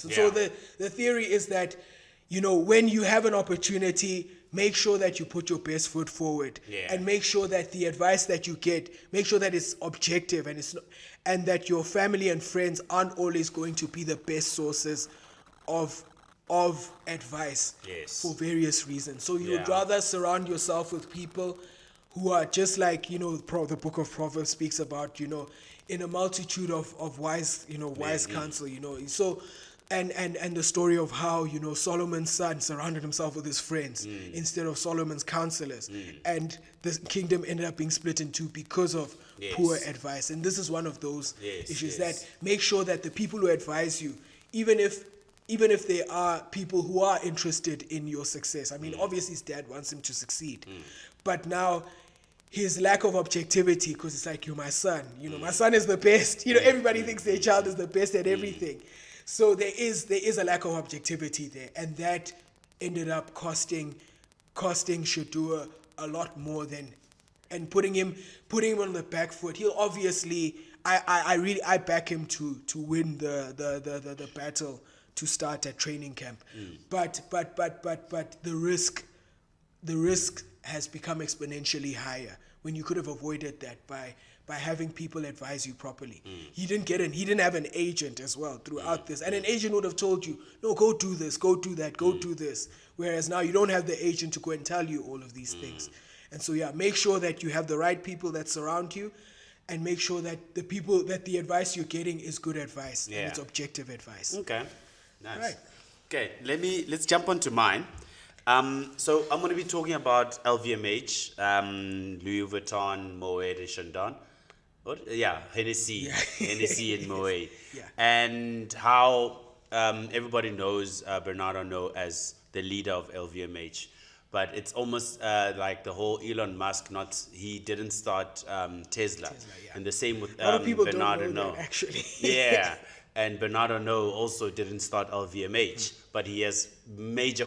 And so the theory is that, when you have an opportunity, make sure that you put your best foot forward, and make sure that the advice that you get, make sure that it's objective, and that your family and friends aren't always going to be the best sources of advice for various reasons. So you would rather surround yourself with people who are just like, the book of Proverbs speaks about, in a multitude of wise, wise counsel, So, and the story of how, Solomon's son surrounded himself with his friends instead of Solomon's counselors. And the kingdom ended up being split in two because of poor advice. And this is one of those issues that make sure that the people who advise you, even if they are people who are interested in your success. I mean, obviously his dad wants him to succeed. But now his lack of objectivity, because it's like, you're my son. My son is the best. Everybody thinks their child is the best at everything. So there is a lack of objectivity there. And that ended up costing Shedeur a lot more and putting him on the back foot. He'll obviously, I back him to win the battle to start at training camp. But the risk has become exponentially higher when you could have avoided that by having people advise you properly. He didn't have an agent as well throughout this. And an agent would have told you, no, go do this, go do that, go do this. Whereas now you don't have the agent to go and tell you all of these things. And so make sure that you have the right people that surround you, and make sure that the advice you're getting is good advice and it's objective advice. Okay. Nice. Right. Okay, let's jump on to mine. So I'm going to be talking about LVMH, Louis Vuitton, Moet and Chandon. Hennessy and Moet. And how everybody knows Bernard Arnault as the leader of LVMH. But it's almost like the whole Elon Musk, he didn't start Tesla. And the same with A lot of people Bernard don't know Arnault. that, actually. And Bernard Arnault also didn't start LVMH, but he has major